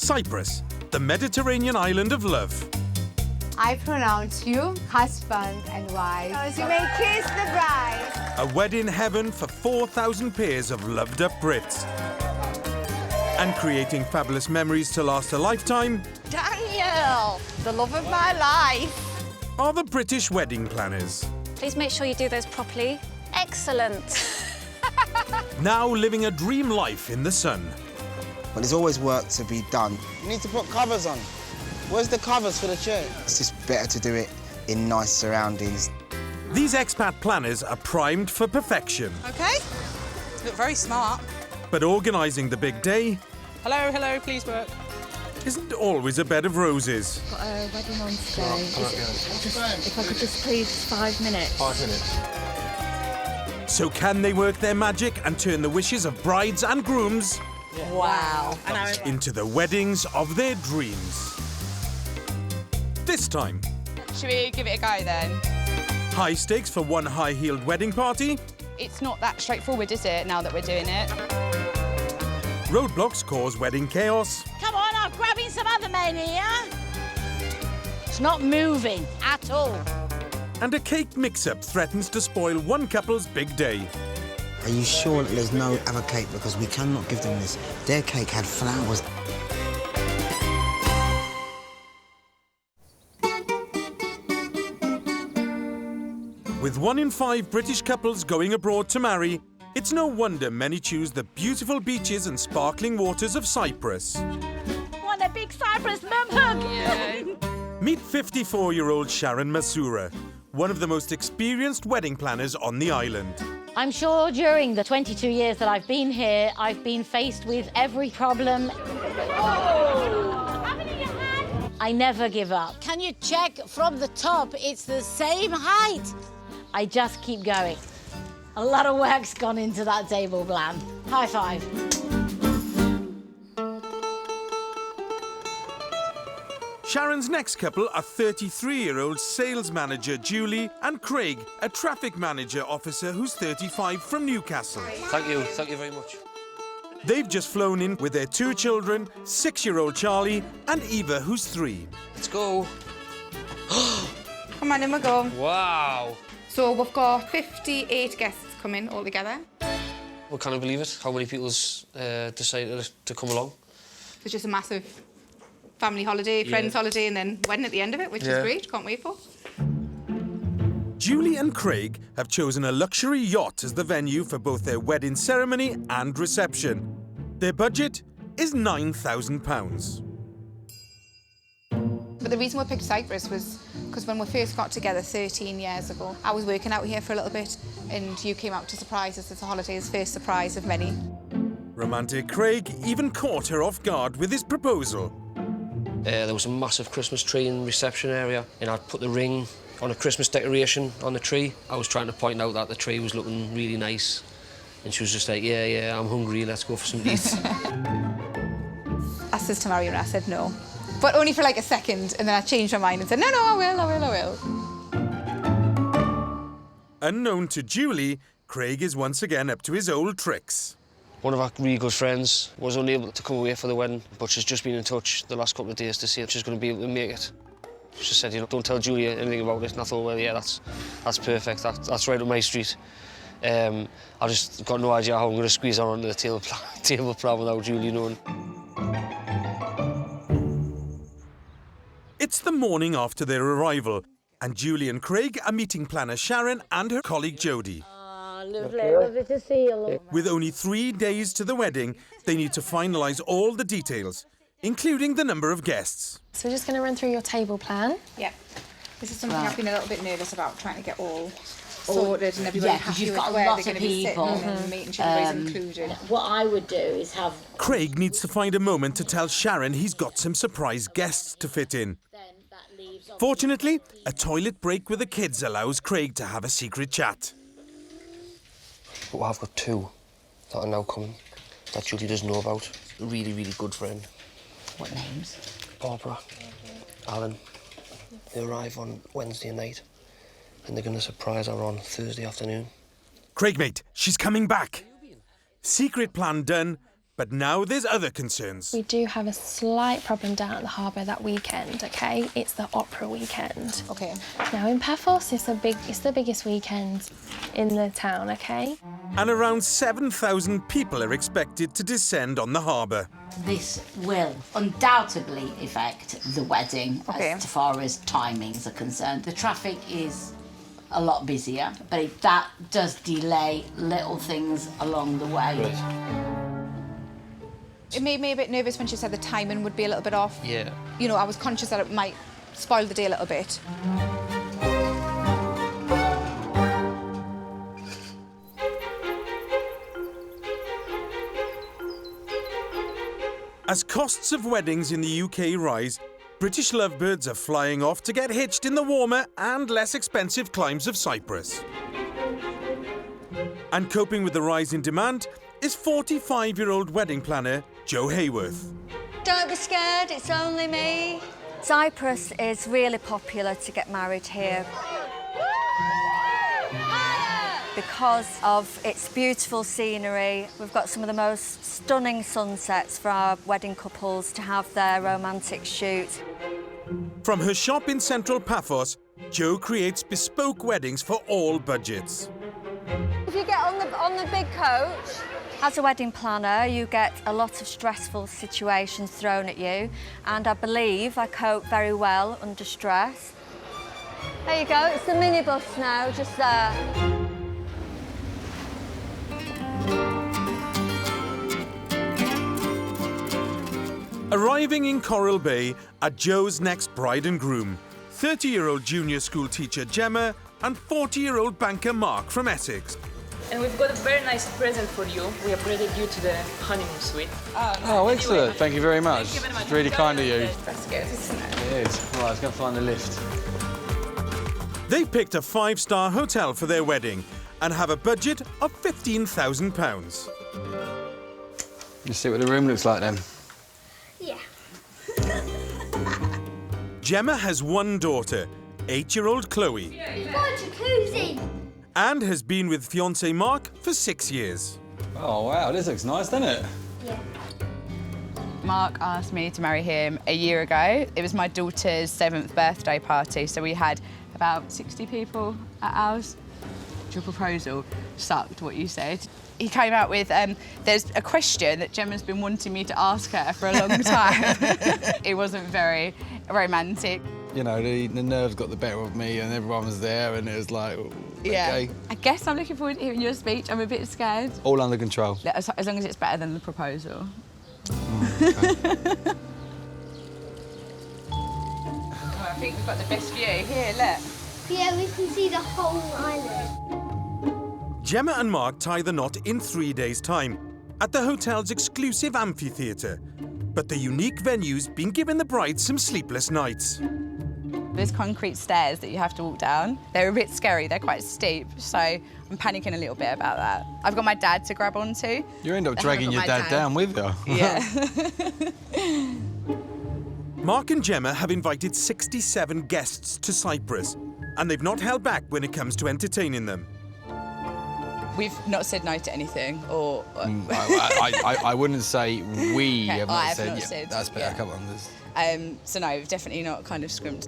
Cyprus, the Mediterranean island of love. I pronounce you husband and wife. As you may kiss the bride. A wedding heaven for 4,000 pairs of loved-up Brits. And creating fabulous memories to last a lifetime. Daniel, the love of my life. Are the British wedding planners. Please make sure you do those properly. Excellent. Now living a dream life in the sun. But there's always work to be done. You need to put covers on. Where's the covers for the chair? It's just better to do it in nice surroundings. These expat planners are primed for perfection. OK. Look very smart. But organising the big day... Hello, hello, please work. ...isn't always a bed of roses. Got a wedding on today. If I could just please 5 minutes. 5 minutes. So can they work their magic and turn the wishes of brides and grooms... Wow. ...into the weddings of their dreams? This time... Should we give it a go then? High stakes for one high-heeled wedding party. It's not that straightforward, is it, now that we're doing it? Roadblocks cause wedding chaos. Come on, I'm grabbing some other men here. It's not moving at all. And a cake mix-up threatens to spoil one couple's big day. Are you sure that there's no other cake? Because we cannot give them this. Their cake had flowers. With 1 in 5 British couples going abroad to marry, it's no wonder many choose the beautiful beaches and sparkling waters of Cyprus. Want a big Cyprus mum hug? Yeah. Meet 54-year-old Sharon Masura, one of the most experienced wedding planners on the island. I'm sure during the 22 years that I've been here, I've been faced with every problem. I never give up. Can you check from the top? It's the same height. I just keep going. A lot of work's gone into that table plan. High five. Sharon's next couple are 33-year-old sales manager Julie and Craig, a traffic manager officer who's 35 from Newcastle. Thank you very much. They've just flown in with their 2 children, 6-year-old Charlie and Eva, who's 3. Let's go. Come on, in we go. Wow. So we've got 58 guests coming all together. I can't believe it, how many people's decided to come along. It's just a massive family holiday, friends holiday, and then wedding at the end of it, which is great. Can't wait for. Julie and Craig have chosen a luxury yacht as the venue for both their wedding ceremony and reception. Their budget is £9,000. But the reason we picked Cyprus was because when we first got together 13 years ago, I was working out here for a little bit and you came out to surprise us as a holiday's first surprise of many. Romantic Craig even caught her off guard with his proposal. There was a massive Christmas tree in the reception area and I'd put the ring on a Christmas decoration on the tree. I was trying to point out that the tree was looking really nice and she was just like, yeah, I'm hungry, let's go for some eats. Asked us to marry her and I said no. But only for like a second, and then I changed my mind and said, no, I will. Unknown to Julie, Craig is once again up to his old tricks. One of our really good friends was unable to come away for the wedding, but she's just been in touch the last couple of days to see if she's going to be able to make it. She said, don't tell Julia anything about it. And I thought, well, yeah, that's perfect. That's right up my street. I just got no idea how I'm going to squeeze her onto the table plan without Julie knowing. It's the morning after their arrival, and Julie and Craig are meeting planner Sharon and her colleague Jodie. Lovely to see you. With only 3 days to the wedding, they need to finalise all the details, including the number of guests. So we're just going to run through your table plan. Yeah. This is something I've been a little bit nervous about, trying to get all sorted and everybody happy with where they're going to be sitting and making sure everybody's included. What I would do is have... Craig needs to find a moment to tell Sharon he's got some surprise guests to fit in. Fortunately, a toilet break with the kids allows Craig to have a secret chat. But I've got 2 that are now coming that Julie doesn't know about. A really, really good friend. What names? Barbara, Alan. They arrive on Wednesday night and they're going to surprise her on Thursday afternoon. Craig, mate, she's coming back. Secret plan done, But now there's other concerns. We do have a slight problem down at the harbour that weekend, OK? It's the opera weekend. OK. Now, in Paphos, it's the biggest weekend in the town, OK? And around 7,000 people are expected to descend on the harbour. This will undoubtedly affect the wedding Okay. as far as timings are concerned. The traffic is a lot busier, but that does delay little things along the way. It made me a bit nervous when she said the timing would be a little bit off. Yeah. You know, I was conscious that it might spoil the day a little bit. As costs of weddings in the UK rise, British lovebirds are flying off to get hitched in the warmer and less expensive climes of Cyprus. And coping with the rise in demand is 45-year-old wedding planner Jo Hayworth. Don't be scared, it's only me. Cyprus is really popular to get married here because of its beautiful scenery. We've got some of the most stunning sunsets for our wedding couples to have their romantic shoot. From her shop in central Paphos, Jo creates bespoke weddings for all budgets. If you get on the big coach, as a wedding planner, you get a lot of stressful situations thrown at you, and I believe I cope very well under stress. There you go, it's the minibus now, just there. Arriving in Coral Bay are Jo's next bride and groom, 30-year-old junior school teacher Gemma and 40-year-old banker Mark from Essex. And we've got a very nice present for you. We upgraded you to the honeymoon suite. Oh, excellent. Thank you very much. Thank you very much. It's really kind of you. That's good, isn't it? It is. Right, let's go find the lift. They've picked a 5-star hotel for their wedding and have a budget of £15,000. Let's see what the room looks like then. Yeah. Gemma has one daughter, 8-year-old Chloe, jacuzzi! and has been with fiancé Mark for 6 years. Oh, wow, this looks nice, doesn't it? Yeah. Mark asked me to marry him a year ago. It was my daughter's 7th birthday party, so we had about 60 people at ours. Your proposal sucked, what you said. He came out with, there's a question that Gemma's been wanting me to ask her for a long time. It wasn't very romantic. You know, the nerves got the better of me and everyone was there and it was like, Yeah. okay. I guess I'm looking forward to hearing your speech. I'm a bit scared. All under control. As long as it's better than the proposal. Okay. Oh, I think we've got the best view. Here, look. Yeah, we can see the whole island. Gemma and Mark tie the knot in 3 days' time at the hotel's exclusive amphitheatre. But the unique venue's been giving the bride some sleepless nights. There's concrete stairs that you have to walk down. They're a bit scary, they're quite steep, so I'm panicking a little bit about that. I've got my dad to grab onto. You end up I dragging haven't your got my dad down with you. Yeah. Mark and Gemma have invited 67 guests to Cyprus, and they've not held back when it comes to entertaining them. We've not said no to anything, or... I wouldn't say we Okay, have I not have said. not Yeah, said, that's better. yeah. Come on. So no, we've definitely not kind of scrimped.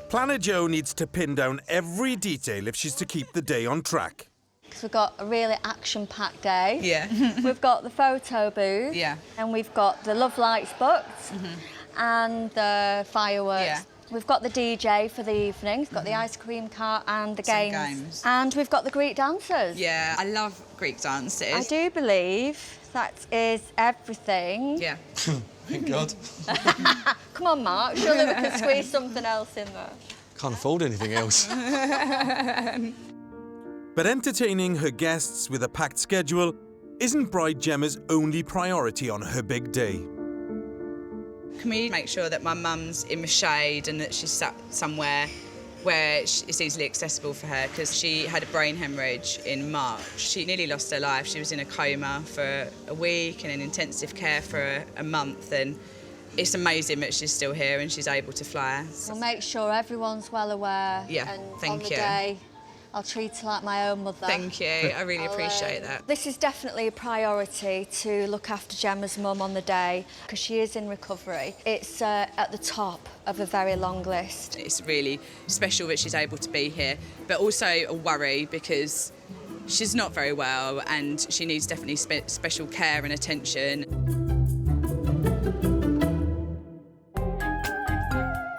Planner Jo needs to pin down every detail if she's to keep the day on track. Because we've got a really action-packed day. Yeah. We've got the photo booth. Yeah. And we've got the love lights booked and the fireworks. Yeah. We've got the DJ for the evening. We've got the ice cream cart and the Some games. games. And we've got the Greek dancers. Yeah, I love Greek dances. I do believe that is everything. Yeah. Thank God. Come on, Mark. Surely we can squeeze something else in there. Can't afford anything else. But entertaining her guests with a packed schedule isn't bride Gemma's only priority on her big day. Can we make sure that my mum's in the shade and that she's sat somewhere where it's easily accessible for her, because she had a brain hemorrhage in March. She nearly lost her life. She was in a coma for a week and in intensive care for a month, and it's amazing that she's still here and she's able to fly. We'll make sure everyone's well aware. Yeah, and thank on the you. day, I'll treat her like my own mother. Thank you, I really appreciate that. This is definitely a priority to look after Gemma's mum on the day because she is in recovery. It's at the top of a very long list. It's really special that she's able to be here, but also a worry because she's not very well and she needs definitely special care and attention.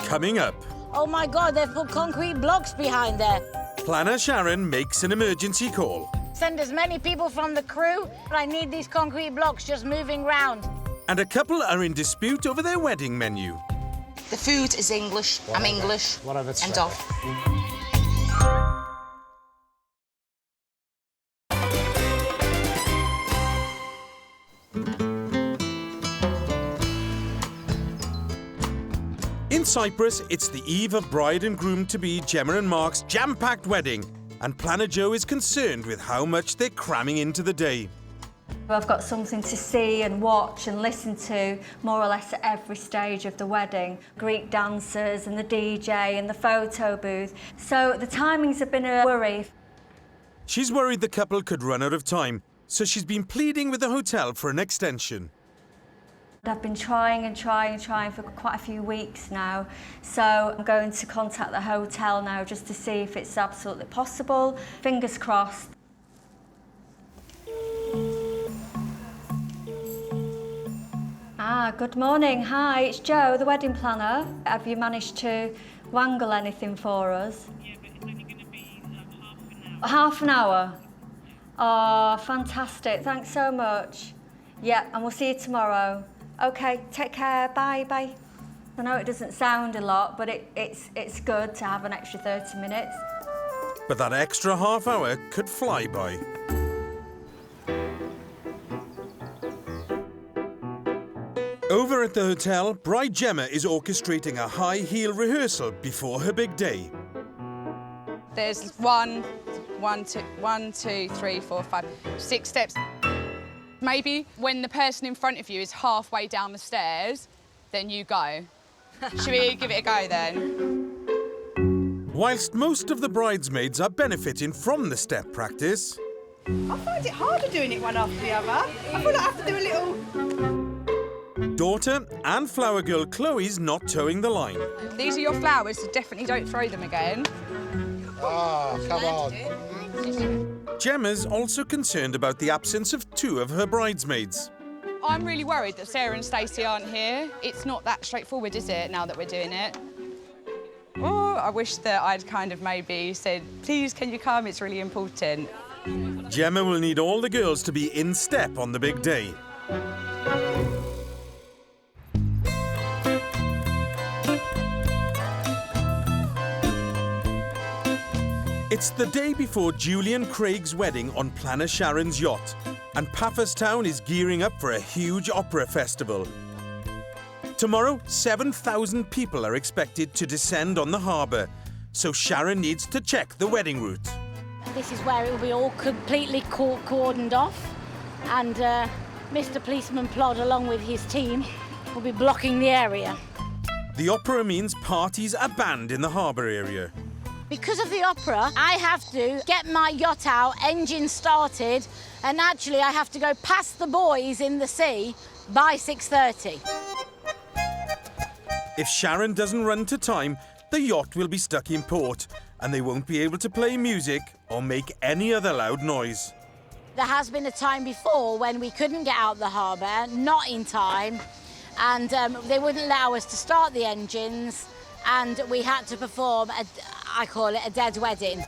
Coming up. Oh my God, they've put concrete blocks behind there. Planner Sharon makes an emergency call. Send as many people from the crew. I need these concrete blocks just moving round. And a couple are in dispute over their wedding menu. The food is English, I'm English, and off. In Cyprus, it's the eve of bride and groom-to-be Gemma and Mark's jam-packed wedding, and Planner Joe is concerned with how much they're cramming into the day. I've got something to see and watch and listen to more or less at every stage of the wedding. Greek dancers and the DJ and the photo booth. So the timings have been a worry. She's worried the couple could run out of time, so she's been pleading with the hotel for an extension. I've been trying for quite a few weeks now, so I'm going to contact the hotel now just to see if it's absolutely possible. Fingers crossed. Good morning. Hi, it's Joe, the wedding planner. Have you managed to wangle anything for us? Yeah, but it's only going to be Half an hour? Oh, fantastic. Thanks so much. Yeah, and we'll see you tomorrow. OK, take care. Bye, bye. I know it doesn't sound a lot, but it's good to have an extra 30 minutes. But that extra half hour could fly by. Over at the hotel, bride Gemma is orchestrating a high heel rehearsal before her big day. There's 6 steps. Maybe when the person in front of you is halfway down the stairs, then you go. Should we give it a go then? Whilst most of the bridesmaids are benefiting from the step practice, I find it harder doing it one after the other. I feel like I have to do a little... daughter and flower girl Chloe's not towing the line. These are your flowers, so definitely don't throw them again. Oh, come on. Gemma's also concerned about the absence of 2 of her bridesmaids. I'm really worried that Sarah and Stacey aren't here. It's not that straightforward, is it, now that we're doing it? Oh, I wish that I'd kind of maybe said, please, can you come? It's really important. Gemma will need all the girls to be in step on the big day. It's the day before Julie and Craig's wedding on Planner Sharon's yacht, and Paphos is gearing up for a huge opera festival. Tomorrow, 7,000 people are expected to descend on the harbour, so Sharon needs to check the wedding route. This is where it will be all completely cordoned off, and Mr. Policeman Plod, along with his team, will be blocking the area. The opera means parties are banned in the harbour area. Because of the opera, I have to get my yacht out, engine started, and actually I have to go past the boys in the sea by 6:30. If Sharon doesn't run to time, the yacht will be stuck in port, and they won't be able to play music or make any other loud noise. There has been a time before when we couldn't get out the harbour, not in time, and they wouldn't allow us to start the engines, and we had to perform I call it a dead wedding.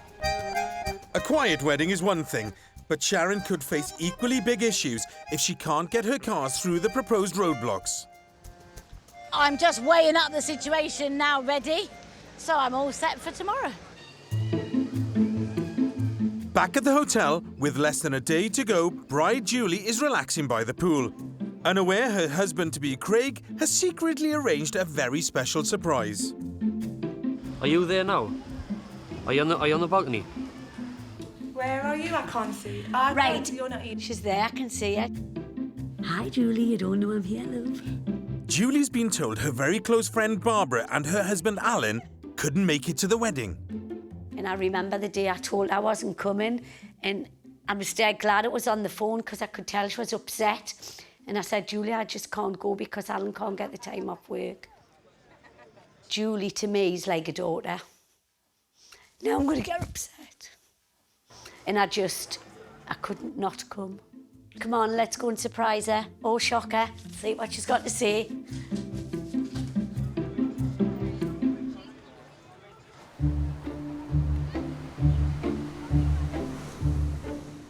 A quiet wedding is one thing, but Sharon could face equally big issues if she can't get her cars through the proposed roadblocks. I'm just weighing up the situation now, ready, so I'm all set for tomorrow. Back at the hotel, with less than a day to go, bride Julie is relaxing by the pool. Unaware her husband-to-be Craig has secretly arranged a very special surprise. Are you there now? Are you on the balcony? Where are you? I can't see. Right. You're not in. She's there, I can see her. Hi, Julie. You don't know I'm here, love. Julie's been told her very close friend Barbara and her husband Alan couldn't make it to the wedding. And I remember the day I told her I wasn't coming, and I was dead glad it was on the phone because I could tell she was upset. And I said, Julie, I just can't go because Alan can't get the time off work. Julie, to me, is like a daughter. Now I'm going to get upset. And I couldn't not come. Come on, let's go and surprise her. Oh, shock her. See what she's got to say.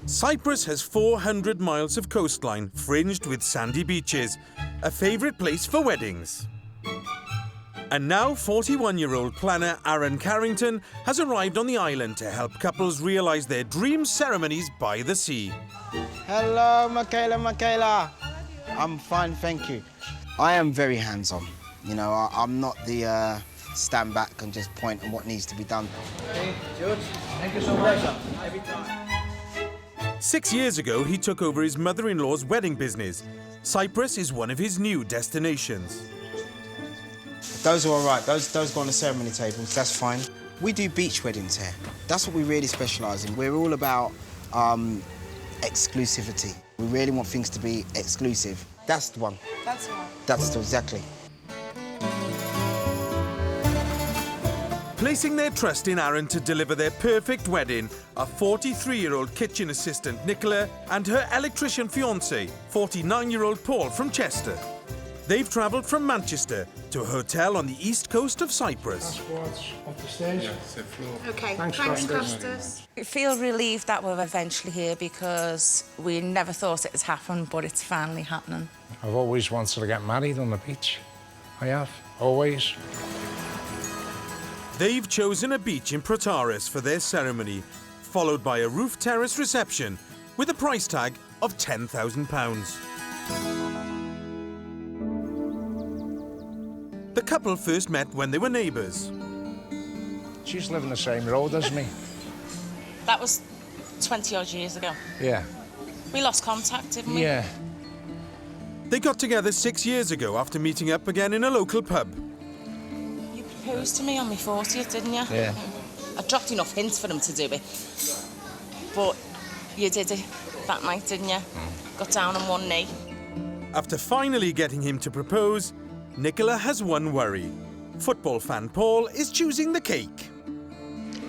Cyprus has 400 miles of coastline fringed with sandy beaches, a favourite place for weddings. And now 41-year-old planner Aaron Carrington has arrived on the island to help couples realise their dream ceremonies by the sea. Hello, Michaela. I'm fine, thank you. I am very hands-on. You know, I'm not the stand back and just point on what needs to be done. Hey, George, thank you so much. 6 years ago, he took over his mother-in-law's wedding business. Cyprus is one of his new destinations. Those are all right. Those go on the ceremony tables. That's fine. We do beach weddings here. That's what we really specialise in. We're all about exclusivity. We really want things to be exclusive. That's the one. That's the one. That's the, exactly. Placing their trust in Aaron to deliver their perfect wedding are 43-year-old kitchen assistant Nicola and her electrician fiancé, 49-year-old Paul from Chester. They've travelled from Manchester to a hotel on the east coast of Cyprus. Off the stage. Okay, thanks Costas. I feel relieved that we're eventually here because we never thought it would happen, but it's finally happening. I've always wanted to get married on the beach. I have, always. They've chosen a beach in Protaris for their ceremony, followed by a roof terrace reception with a price tag of £10,000. The couple first met when they were neighbours. She's living the same road as me. That was 20-odd years ago. Yeah. We lost contact, didn't we? Yeah. They got together 6 years ago after meeting up again in a local pub. You proposed to me on my 40th, didn't you? Yeah. I dropped enough hints for them to do it. But you did it that night, didn't you? Got down on one knee. After finally getting him to propose, Nicola has one worry. Football fan Paul is choosing the cake.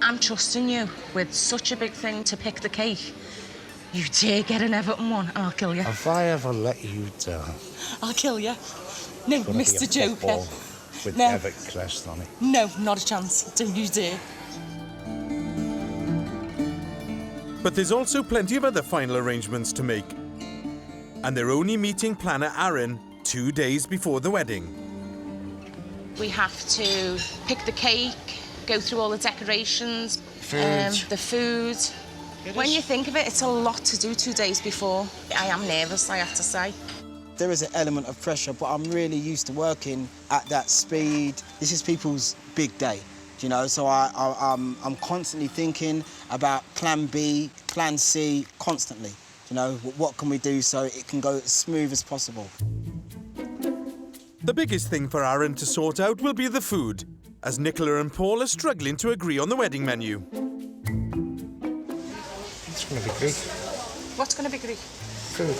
I'm trusting you with such a big thing to pick the cake. You dare get an Everton one and I'll kill you. Have I ever let you down? I'll kill you. No, Mr. Joker. With No. Everton crest on it. No, not a chance. Don't you dare. But there's also plenty of other final arrangements to make. And they're only meeting planner Aaron 2 days before the wedding. We have to pick the cake, go through all the decorations, the food. When you think of it, it's a lot to do 2 days before. I am nervous, I have to say. There is an element of pressure, but I'm really used to working at that speed. This is people's big day, you know, so I'm constantly thinking about plan B, plan C, constantly. You know, what can we do so it can go as smooth as possible? The biggest thing for Aaron to sort out will be the food, as Nicola and Paul are struggling to agree on the wedding menu. It's going to be Greek. What's going to be Greek? Food.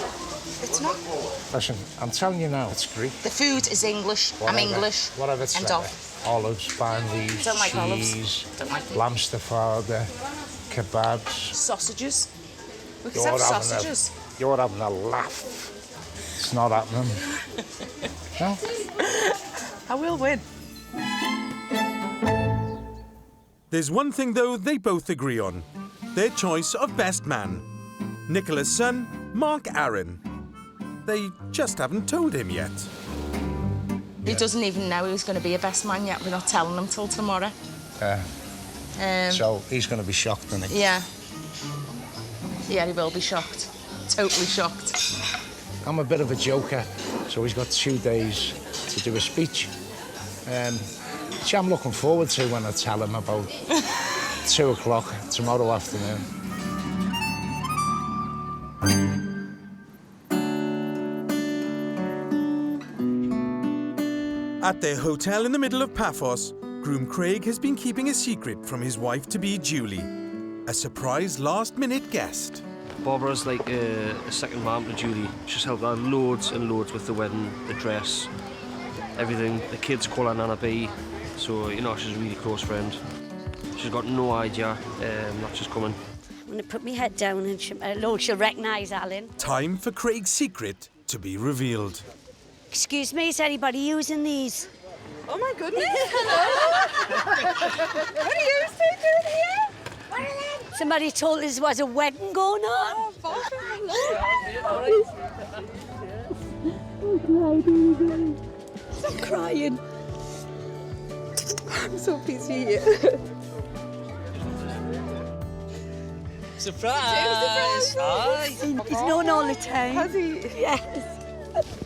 It's not. Listen, I'm telling you now, it's Greek. The food is English. Whatever, I'm English. Whatever it's and like. off. Olives, vine leaves, Don't like cheese, olives. Don't like lamb stafada, kebabs. Sausages. We could have sausages. You're having a laugh. It's not happening. No? I will win. There's one thing, though, they both agree on. Their choice of best man. Nicola's son, Mark Aaron. They just haven't told him yet. He doesn't even know he was going to be a best man yet. We're not telling him till tomorrow. So he's going to be shocked, isn't he? Yeah. Yeah, he will be shocked. Totally shocked. I'm a bit of a joker, so he's got 2 days to do a speech. Which I'm looking forward to when I tell him about 2 o'clock tomorrow afternoon. At their hotel in the middle of Paphos, groom Craig has been keeping a secret from his wife-to-be Julie, a surprise last-minute guest. Barbara's like a second mum to Julie. She's helped out loads and loads with the wedding, the dress, everything. The kids call her Nana B, so, you know, she's a really close friend. She's got no idea that she's coming. I'm going to put my head down and she'll recognise Alan. Time for Craig's secret to be revealed. Excuse me, is anybody using these? Oh my goodness! Hello! What are you two doing here? Somebody told us there was a wedding going on. Stop crying. I'm so pleased you're here. Surprise! Hi! He's known all the time. Has he? Yes.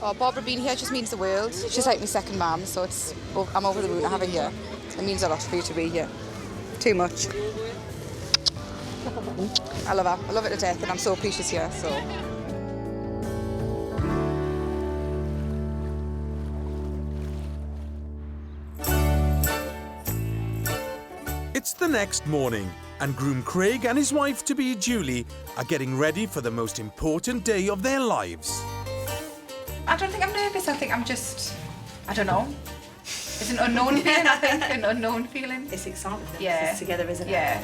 Oh, Barbara being here just means the world. She's like my second mum, so I'm over the moon to have her here. It means a lot for you to be here. Too much. I love her. I love her to death, and I'm so pleased she's here. So. It's the next morning, and groom Craig and his wife-to-be Julie are getting ready for the most important day of their lives. I don't think I'm nervous. I think I'm just, I don't know. It's an unknown feeling, I think. An unknown feeling. It's exciting. Yeah. It's together, isn't it? Yeah.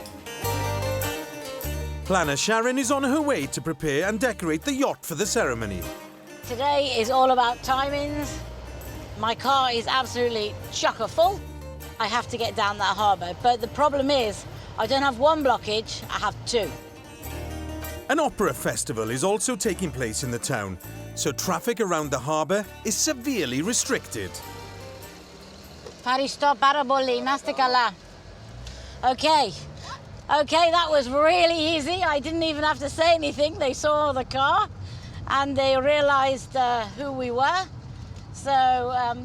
Planner Sharon is on her way to prepare and decorate the yacht for the ceremony. Today is all about timings. My car is absolutely chocker full. I have to get down that harbour, but the problem is I don't have one blockage, I have two. An opera festival is also taking place in the town, so traffic around the harbour is severely restricted. Ευχαριστώ πάρα πολύ. Να είστε καλά. Okay, that was really easy. I didn't even have to say anything. They saw the car and they realised who we were. So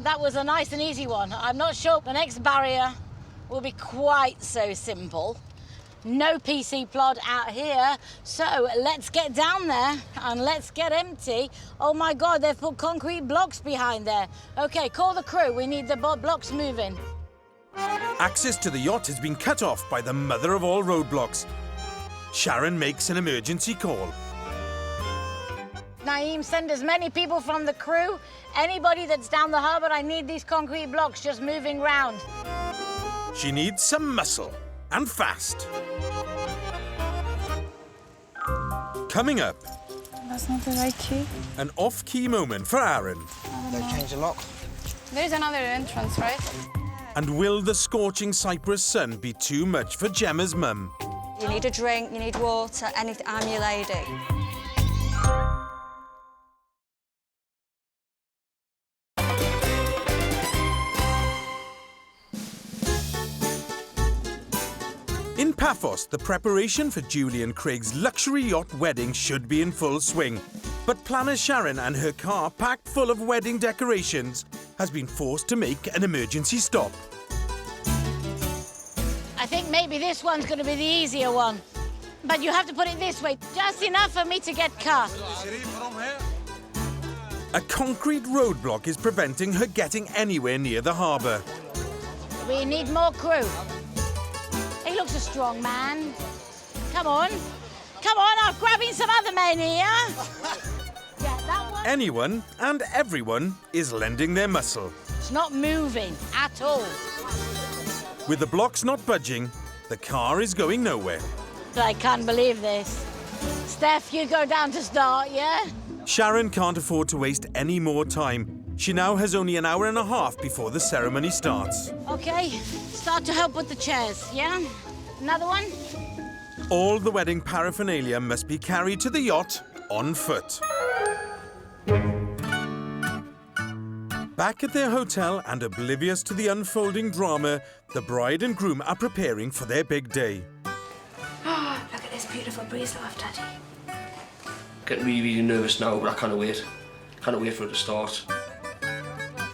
that was a nice and easy one. I'm not sure the next barrier will be quite so simple. No PC plod out here, so let's get down there and let's get empty. Oh my God, they've put concrete blocks behind there. Okay, call the crew, we need the blocks moving. Access to the yacht has been cut off by the mother of all roadblocks. Sharon makes an emergency call. Naeem, send as many people from the crew. Anybody that's down the harbour, I need these concrete blocks just moving round. She needs some muscle, and fast. Coming up, That's not the right key. an off-key moment for Aaron. They change the lock. There's another entrance, right? And will the scorching Cyprus sun be too much for Gemma's mum? You need a drink, you need water, anything. I'm your lady. In Paphos, the preparation for Julie and Craig's luxury yacht wedding should be in full swing. But planner Sharon and her car, packed full of wedding decorations, has been forced to make an emergency stop. I think maybe this one's going to be the easier one. But you have to put it this way, just enough for me to get car. A concrete roadblock is preventing her getting anywhere near the harbour. We need more crew. He looks a strong man. Come on. Come on, I'm grabbing some other men here. Yeah, that one. Anyone and everyone is lending their muscle. It's not moving at all. With the blocks not budging, the car is going nowhere. I can't believe this. Steph, you go down to start, yeah? Sharon can't afford to waste any more time. She now has only an hour and a half before the ceremony starts. Okay, start to help with the chairs, yeah? Another one? All the wedding paraphernalia must be carried to the yacht on foot. Back at their hotel and oblivious to the unfolding drama, the bride and groom are preparing for their big day. Look at this beautiful breeze off, Daddy. Getting really, really nervous now, but I can't wait. Can't wait for it to start.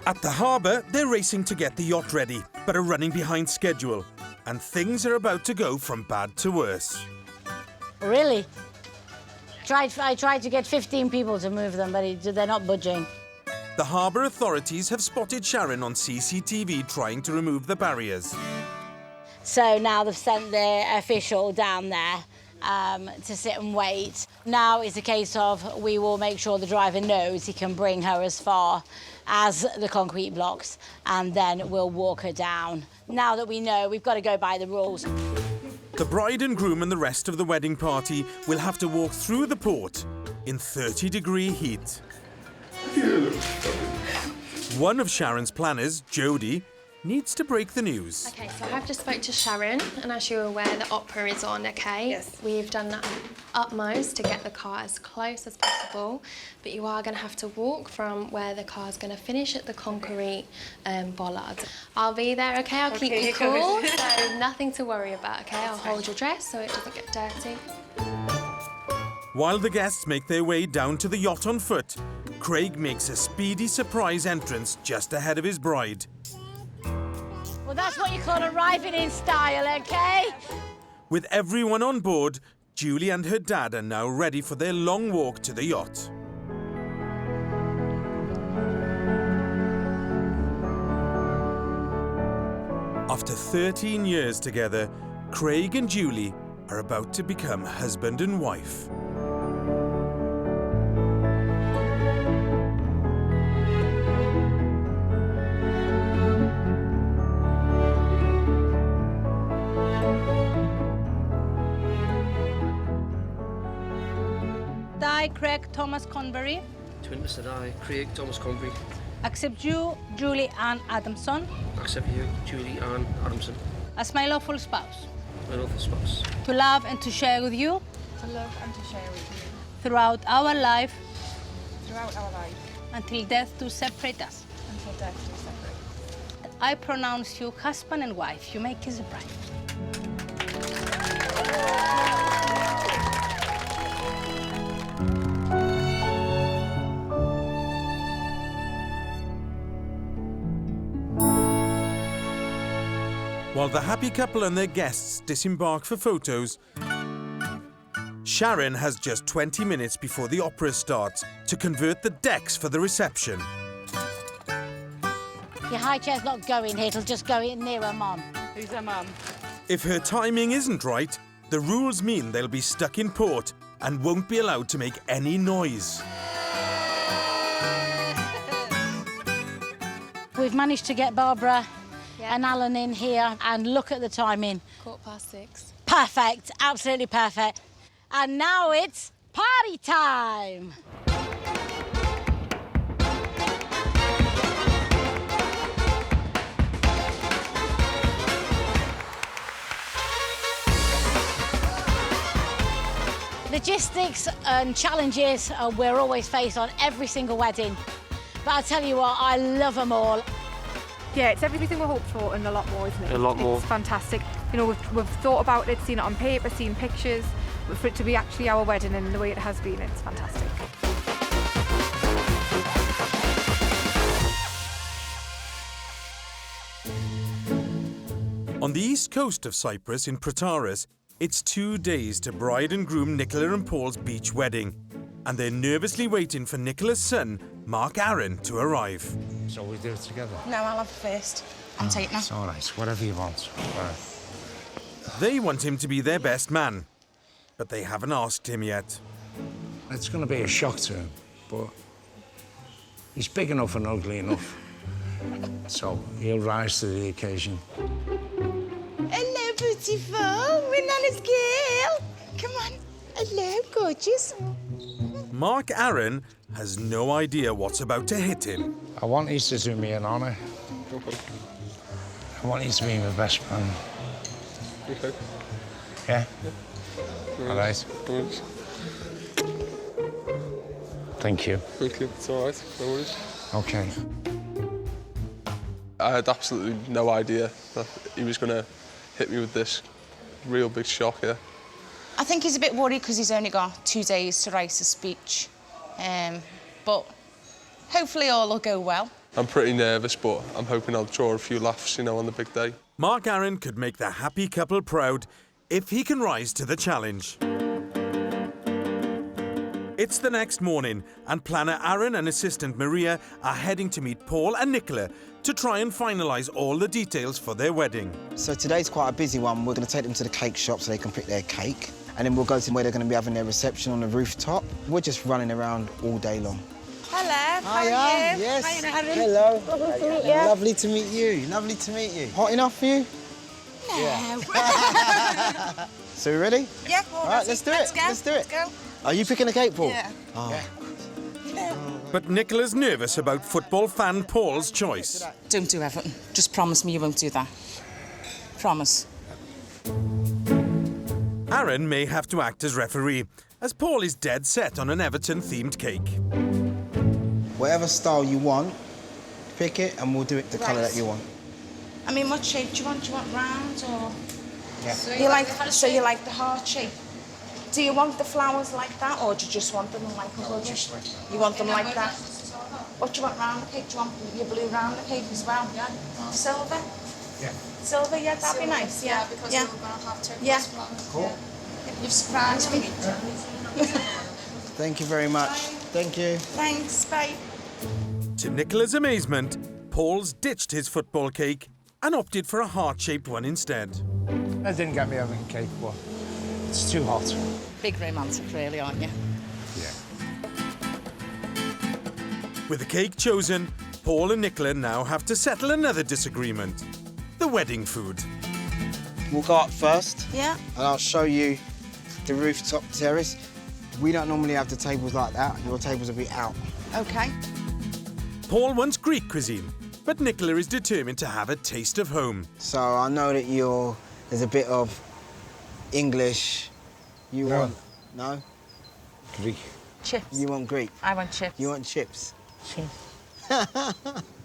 At the harbour, they're racing to get the yacht ready, but are running behind schedule. And things are about to go from bad to worse. Really? I tried to get 15 people to move them, but they're not budging. The harbour authorities have spotted Sharon on CCTV trying to remove the barriers. So now they've sent their official down there to sit and wait. Now it's a case of we will make sure the driver knows he can bring her as far as the concrete blocks, and then we'll walk her down. Now that we know, we've got to go by the rules. The bride and groom and the rest of the wedding party will have to walk through the port in 30-degree heat. One of Sharon's planners, Jodie, needs to break the news. Okay, so I have just spoke to Sharon, and as you're aware, the opera is on, okay? Yes. We've done the utmost to get the car as close as possible, but you are going to have to walk from where the car's going to finish at the concrete bollard. I'll be there, okay? I'll keep you cool, so nothing to worry about, okay? I'll hold your dress so it doesn't get dirty. While the guests make their way down to the yacht on foot, Craig makes a speedy surprise entrance just ahead of his bride. Well, that's what you call arriving in style, okay? With everyone on board, Julie and her dad are now ready for their long walk to the yacht. After 13 years together, Craig and Julie are about to become husband and wife. I, Craig Thomas Convery, Twin Mr. I, Craig Thomas Convery. accept you, Julie Ann Adamson, Accept you, Julie Ann Adamson. as my lawful spouse, My lawful spouse. to love and to share with you To love and to share with you throughout our life throughout our life until death do separate us. until death do separate. I pronounce you husband and wife. You may kiss the bride. While the happy couple and their guests disembark for photos, Sharon has just 20 minutes before the opera starts to convert the decks for the reception. Your high chair's not going here, it'll just go in near her mum. Who's her mum? If her timing isn't right, the rules mean they'll be stuck in port and won't be allowed to make any noise. We've managed to get Barbara and Alan in here, and look at the timing. 6:15. Perfect, absolutely perfect. And now it's party time. Logistics and challenges we're always faced on every single wedding. But I tell you what, I love them all. Yeah, it's everything we hoped for and a lot more, isn't it? A lot more. It's fantastic. You know, we've thought about it, seen it on paper, seen pictures, but for it to be actually our wedding and the way it has been, it's fantastic. On the east coast of Cyprus, in Protaras, it's 2 days to bride and groom Nicola and Paul's beach wedding. And they're nervously waiting for Nicola's son, Mark Aaron, to arrive. So we do it together? No, I'll have first. I'm taking her. It's all right, whatever you want. All right. They want him to be their best man, but they haven't asked him yet. It's going to be a shock to him, but he's big enough and ugly enough. So he'll rise to the occasion. Hello, beautiful. We're Nana's girl. Come on. Hello, gorgeous. Mark Aaron has no idea what's about to hit him. I want you to do me an honour. I want you to be my best man. Okay. Yeah? All right. Thank you. Thank you. It's all right. No worries. Okay. I had absolutely no idea that he was going to hit me with this real big shock here. I think he's a bit worried because he's only got 2 days to write a speech. But hopefully all will go well. I'm pretty nervous, but I'm hoping I'll draw a few laughs, you know, on the big day. Mark Aaron could make the happy couple proud if he can rise to the challenge. It's the next morning, and planner Aaron and assistant Maria are heading to meet Paul and Nicola to try and finalise all the details for their wedding. So today's quite a busy one. We're going to take them to the cake shop so they can pick their cake, and then we'll go to where they're going to be having their reception on the rooftop. We're just running around all day long. Hello, how are Hiya. you? Yes. Hiya, Aaron. Hello. Lovely to meet you. Lovely to meet you. Lovely to meet you. Hot enough for you? No. Yeah. So we ready? Yeah, all right, let's do it. Let's go. Let's do it. Let's go. Are you picking a cake, Paul? Yeah. Oh. But Nicola's nervous about football fan Paul's choice. Don't do Everton. Just promise me you won't do that. Promise. Aaron may have to act as referee, as Paul is dead set on an Everton-themed cake. Whatever style you want, pick it and we'll do it the colour that you want. I mean, what shape do you want? Do you want round or? Yeah. So you like the heart shape? Do you want the flowers like that, or do you just want them like a budget? You want them like that? What do you want round the cake? Do you want your blue round the cake as well? Yeah. Silver? Yeah. Silver, yeah, that'd be nice, yeah. Because yeah. we're going to have turquoise Yeah. Cool. You've surprised me. Thank you very much. Thank you. Thanks, bye. To Nicola's amazement, Paul's ditched his football cake and opted for a heart-shaped one instead. That didn't get me having cake, but it's too hot. Big romantic, really, aren't you? Yeah. With the cake chosen, Paul and Nicola now have to settle another disagreement: the wedding food. We'll go up first. Yeah. And I'll show you the rooftop terrace. We don't normally have the tables like that. Your tables will be out. Okay. Paul wants Greek cuisine, but Nicola is determined to have a taste of home. So I know that there's a bit of English. You No. want... No? Greek. Chips. You want Greek? I want chips. You want chips? Chips. I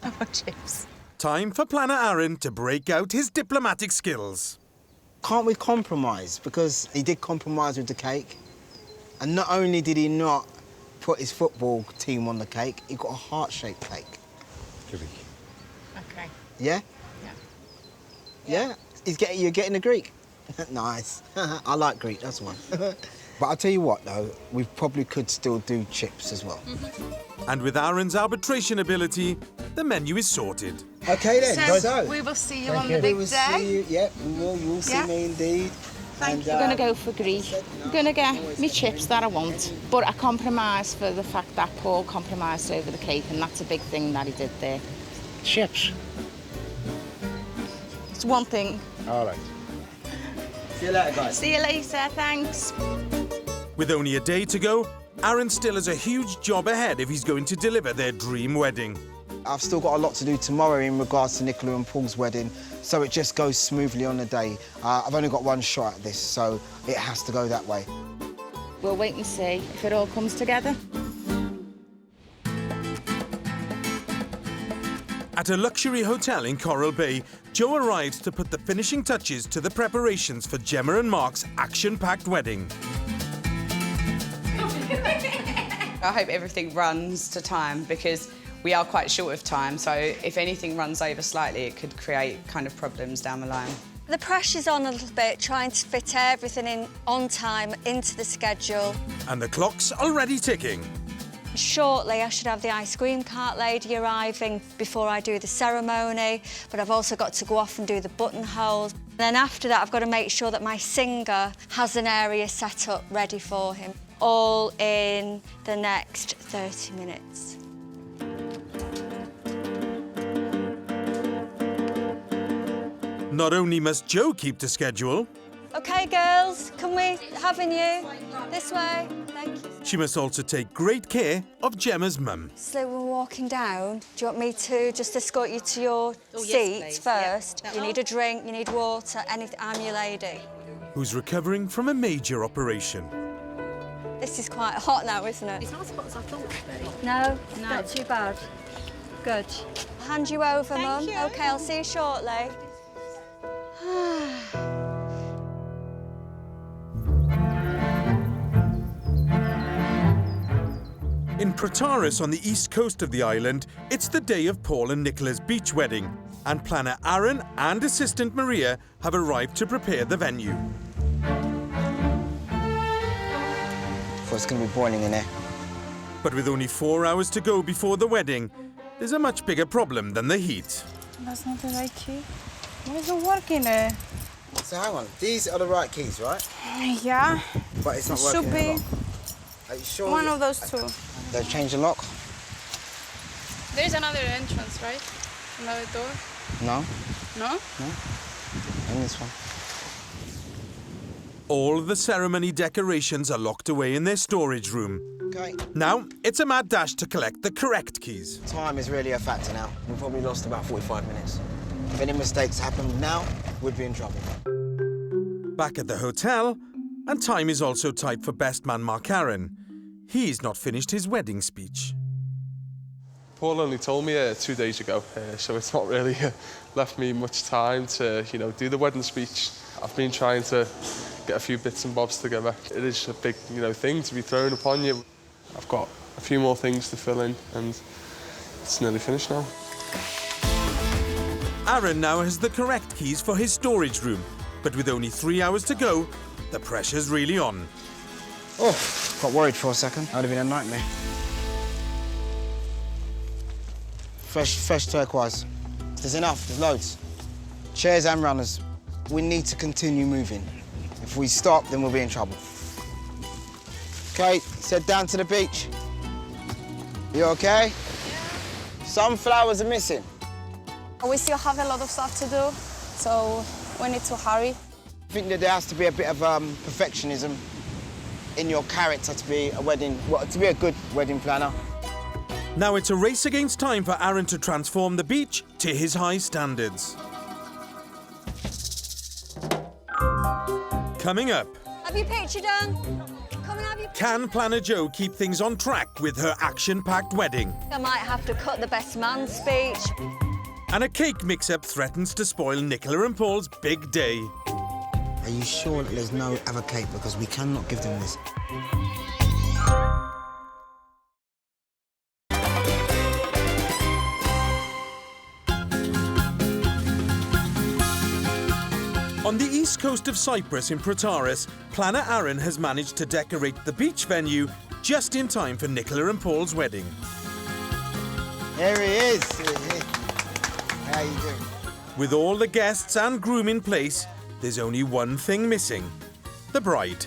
want chips. Time for planner Aaron to break out his diplomatic skills. Can't we compromise? Because he did compromise with the cake. And not only did he not put his football team on the cake, he got a heart-shaped cake. Greek. Okay. Yeah? Yeah. Yeah? You're getting a Greek? Nice. I like Greek, that's one. But I'll tell you what, though, we probably could still do chips as well. And with Aaron's arbitration ability, the menu is sorted. OK, then. So we will see you Thank on you. the big We will day. see you. Yep, we will. You will see Yeah. me indeed. Thank you. I'm going going to go for Greek. I'm going to get me chips that I want. But I compromise for the fact that Paul compromised over the cake, and that's a big thing that he did there. Chips. It's one thing. All right. See you later, guys. See you later, thanks. With only a day to go, Aaron still has a huge job ahead if he's going to deliver their dream wedding. I've still got a lot to do tomorrow in regards to Nicola and Paul's wedding, so it just goes smoothly on the day. I've only got one shot at this, so it has to go that way. We'll wait and see if it all comes together. At a luxury hotel in Coral Bay, Joe arrives to put the finishing touches to the preparations for Gemma and Mark's action-packed wedding. I hope everything runs to time because we are quite short of time, so if anything runs over slightly, it could create kind of problems down the line. The pressure's on a little bit, trying to fit everything in on time into the schedule. And the clock's already ticking. Shortly, I should have the ice cream cart lady arriving before I do the ceremony, but I've also got to go off and do the buttonholes. Then after that, I've got to make sure that my singer has an area set up ready for him, all in the next 30 minutes. Not only must Joe keep to schedule, OK, girls, can we having you? This way, thank you. she must also take great care of Gemma's mum. So we're walking down. Do you want me to just escort you to your seats first? You need a drink, you need water, anything. I'm your lady. Who's recovering from a major operation. This is quite hot now, isn't it? It's not as hot as I thought it would be. No, not too bad. Good. I'll hand you over, Mum. you. OK, I'll see you shortly. In Protaris on the east coast of the island, it's the day of Paul and Nicola's beach wedding, and planner Aaron and assistant Maria have arrived to prepare the venue. So it's going to be boiling in there. But with only 4 hours to go before the wedding, there's a much bigger problem than the heat. That's not the right key. Why is it working? So hang on, these are the right keys, right? Yeah. But it's not It working. should be Are you sure? one of those two. They've changed the lock? There's another entrance, right? Another door. No. No? No. And this one. All the ceremony decorations are locked away in their storage room. Okay. Now, it's a mad dash to collect the correct keys. Time is really a factor now. We've probably lost about 45 minutes. If any mistakes happen now, we'd be in trouble. Back at the hotel, and time is also tight for best man Mark Aaron. He's not finished his wedding speech. Paul only told me 2 days ago, so it's not really left me much time to, do the wedding speech. I've been trying to get a few bits and bobs together. It is a big, thing to be thrown upon you. I've got a few more things to fill in, and it's nearly finished now. Aaron now has the correct keys for his storage room, but with only 3 hours to go, the pressure's really on. Oh, got worried for a second. That would have been a nightmare. Fresh turquoise. There's enough, there's loads. Chairs and runners. We need to continue moving. If we stop, then we'll be in trouble. Okay, head down to the beach. You okay? Yeah. Some flowers are missing. We still have a lot of stuff to do, so we need to hurry. I think that there has to be a bit of perfectionism in your character to be a good wedding planner. Now it's a race against time for Aaron to transform the beach to his high standards. Coming up, Have your picture done? Come and have your can Planner Jo keep things on track with her action-packed wedding? I might have to cut the best man speech. And a cake mix-up threatens to spoil Nicola and Paul's big day. Are you sure that there's no other cake? Because we cannot give them this. On the east coast of Cyprus in Protaras, planner Aaron has managed to decorate the beach venue just in time for Nicola and Paul's wedding. Here he is. How you doing? With all the guests and groom in place, there's only one thing missing: the bride.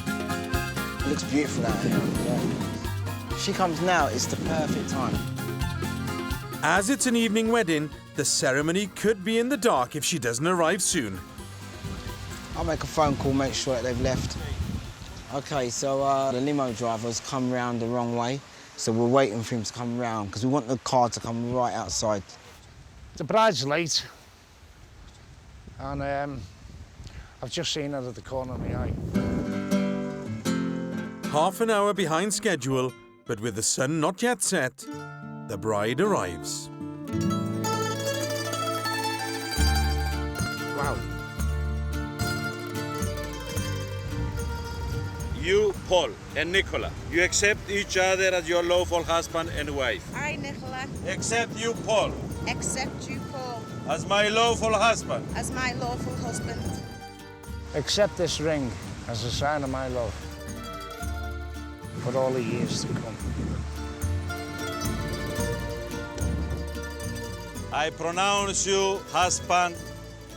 It looks beautiful out here. Yeah. If she comes now, it's the perfect time. As it's an evening wedding, the ceremony could be in the dark if she doesn't arrive soon. I'll make a phone call, make sure that they've left. OK, so the limo driver's come round the wrong way, so we're waiting for him to come round, because we want the car to come right outside. The bride's late, and I've just seen her at the corner of my eye. Half an hour behind schedule, but with the sun not yet set, the bride arrives. Wow. You, Paul, and Nicola, you accept each other as your lawful husband and wife. I, Nicola, Accept you, Paul, accept you, Paul, as my lawful husband. as my lawful husband. Accept this ring as a sign of my love for all the years to come. I pronounce you husband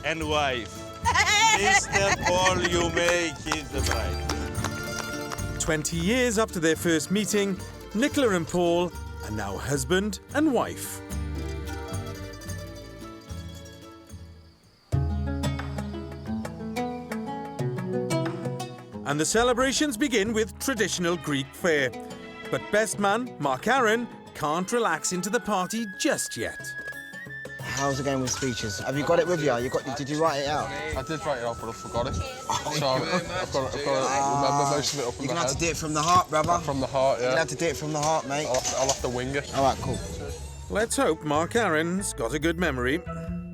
and wife. Mr. Paul, you may kiss the bride. 20 years after their first meeting, Nicola and Paul are now husband and wife. And the celebrations begin with traditional Greek fare. But best man, Mark Aaron, can't relax into the party just yet. How's it going with speeches? Have you got it with you? Did you write it out? I did write it out, but I forgot it. So I've got to remember most of it up in my head. You're going to have to do it from the heart, brother. From the heart, yeah. You're going to have to do it from the heart, mate. I'll have to wing it. All right, cool. Let's hope Mark Aaron's got a good memory.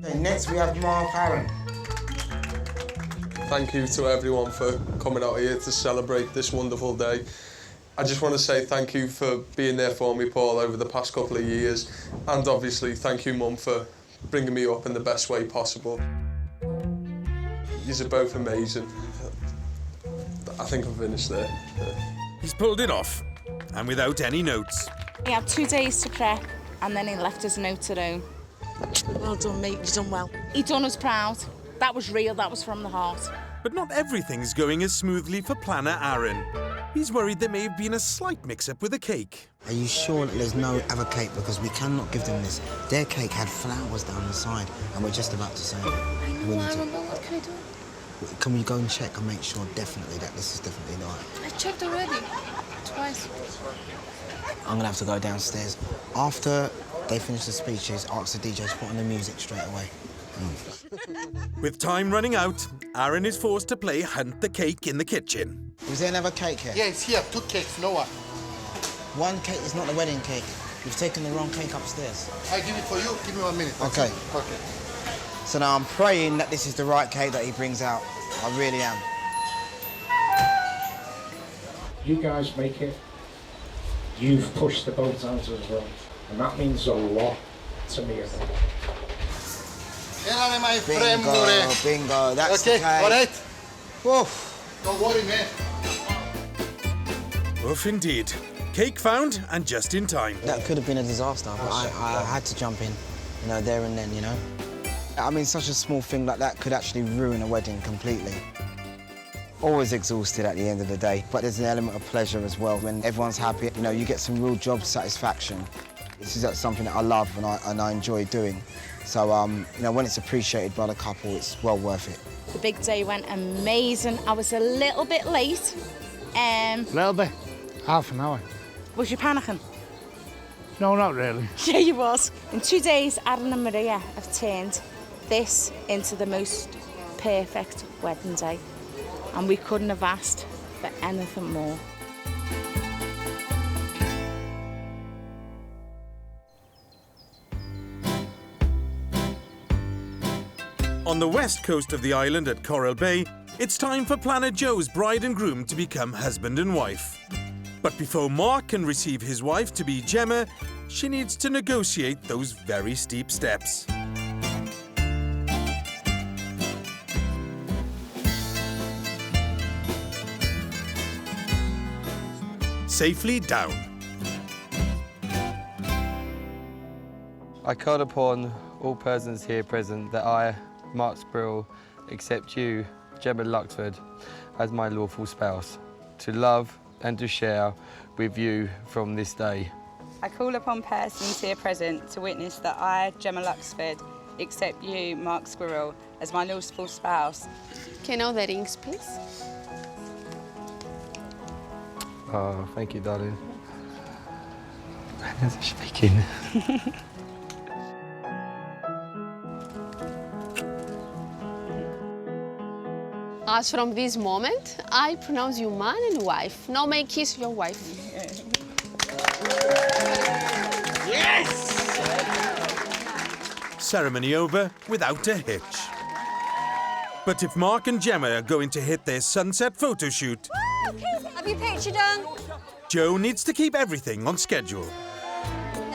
Okay, next we have Mark Aaron. Thank you to everyone for coming out here to celebrate this wonderful day. I just want to say thank you for being there for me, Paul, over the past couple of years. And obviously, thank you, Mum, for bringing me up in the best way possible. You're both amazing. I think I'm finished there. He's pulled it off. and without any notes. He had 2 days to prep and then he left his note at home. Well done, mate. You've done well. He done us proud. That was real, that was from the heart. But not everything's going as smoothly for planner Aaron. He's worried there may have been a slight mix-up with the cake. Are you sure that there's no other cake? Because we cannot give them this. Their cake had flowers down the side, and we're just about to say... I remember. What can I do? Can we go and check and make sure definitely that this is definitely right? I checked already. Twice. I'm gonna have to go downstairs. After they finish the speeches, ask the DJ to put on the music straight away. With time running out, Aaron is forced to play Hunt the Cake in the kitchen. Was there another cake here? Yeah, it's here. 2 cakes, no one. One cake is not the wedding cake. You've taken the wrong cake upstairs. I give it for you. Give me 1 minute. Okay. Okay. So now I'm praying that this is the right cake that he brings out. I really am. You guys make it. You've pushed the boat out as well. And that means a lot to me, I think. My friend, bingo, that's okay, the cake. all right. Woof. Don't worry, man. Oof, indeed. Cake found, and just in time. That could have been a disaster, but I had to jump in, you know, there and then, you know. I mean, such a small thing like that could actually ruin a wedding completely. Always exhausted at the end of the day, but there's an element of pleasure as well. When everyone's happy, you know, you get some real job satisfaction. This is something that I love and I enjoy doing. So, you know, when it's appreciated by the couple, it's well worth it. The big day went amazing. I was a little bit late. Little bit. Half an hour. Was you panicking? No, not really. Yeah, you was. In 2 days, Aaron and Maria have turned this into the most perfect wedding day. And we couldn't have asked for anything more. On the west coast of the island at Coral Bay, it's time for Planner Joe's bride and groom to become husband and wife. But before Mark can receive his wife to be Gemma, she needs to negotiate those very steep steps. Safely down. I call upon all persons here present that I, Mark Squirrel, accept you, Gemma Luxford, as my lawful spouse, to love and to share with you from this day. I call upon persons here present to witness that I, Gemma Luxford, accept you, Mark Squirrel, as my lawful spouse. Can I have the rings, please? Oh, thank you, darling. Hands are shaking. As from this moment, I pronounce you man and wife. Now may I kiss your wife. Yes! Ceremony over without a hitch. But if Mark and Gemma are going to hit their sunset photo shoot, Have your picture done? Joe needs to keep everything on schedule.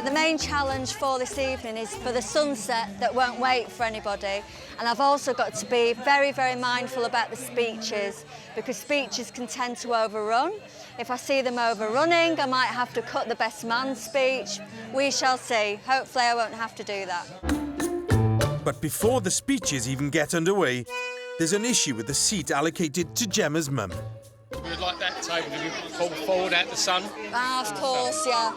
The main challenge for this evening is for the sunset that won't wait for anybody. And I've also got to be very, very mindful about the speeches, because speeches can tend to overrun. If I see them overrunning, I might have to cut the best man speech. We shall see. Hopefully I won't have to do that. But before the speeches even get underway, there's an issue with the seat allocated to Gemma's mum. We would like that table to be pulled forward out the sun. Ah, of course, yeah.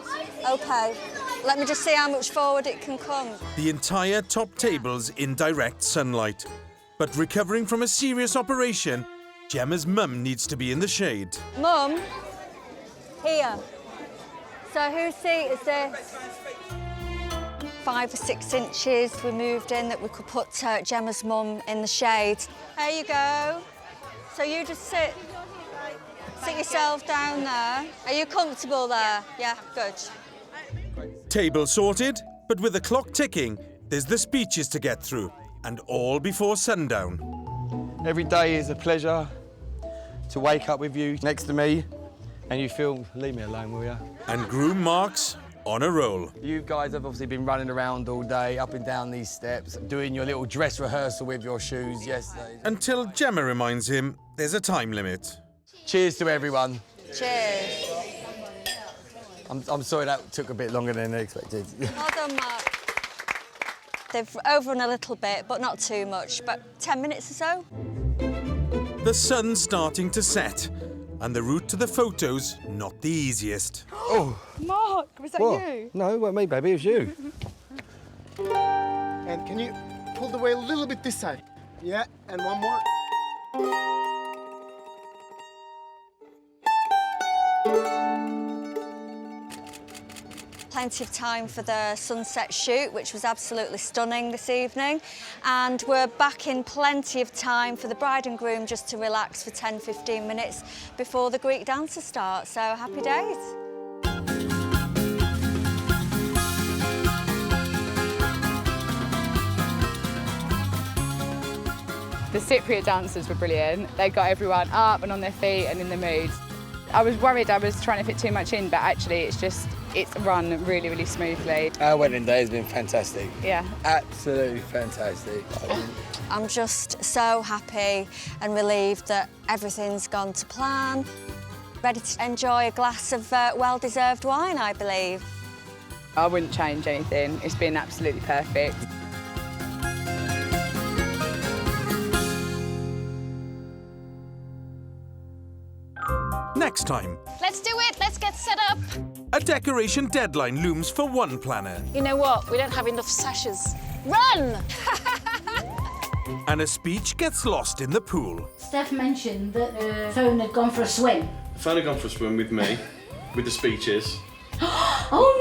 OK. Let me just see how much forward it can come. The entire top table's in direct sunlight. But recovering from a serious operation, Gemma's mum needs to be in the shade. Mum, here. So whose seat is this? 5 or 6 inches we moved in that we could put Gemma's mum in the shade. There you go. So you just sit yourself down there. Are you comfortable there? Yeah, good. Table sorted, but with the clock ticking, there's the speeches to get through, and all before sundown. Every day is a pleasure to wake up with you next to me and you feel, leave me alone, will you? And groom Mark's on a roll. You guys have obviously been running around all day, up and down these steps, doing your little dress rehearsal with your shoes yesterday. Until Gemma reminds him there's a time limit. Cheers to everyone. Cheers. I'm sorry that took a bit longer than expected. Well done, Mark. They've overrun a little bit, but not too much, about 10 minutes or so. The sun's starting to set, and the route to the photos not the easiest. Oh, Mark, was that what? you? No, it wasn't me, baby, it was you. And can you pull the way a little bit this side? Yeah, and one more. Plenty of time for the sunset shoot, which was absolutely stunning this evening. And we're back in plenty of time for the bride and groom just to relax for 10-15 minutes before the Greek dancer starts. So happy days. The Cypriot dancers were brilliant. They got everyone up and on their feet and in the mood. I was worried I was trying to fit too much in, but actually it's run really, really smoothly. Our wedding day has been fantastic. Yeah. Absolutely fantastic. I'm just so happy and relieved that everything's gone to plan. Ready to enjoy a glass of well-deserved wine, I believe. I wouldn't change anything. It's been absolutely perfect. Next time, Let's do it. Let's get set up. a decoration deadline looms for one planner, You know what? We don't have enough sashes. Run! and a speech gets lost in the pool. Steph mentioned that the phone had gone for a swim. Phone had gone for a swim with me, with the speeches. Oh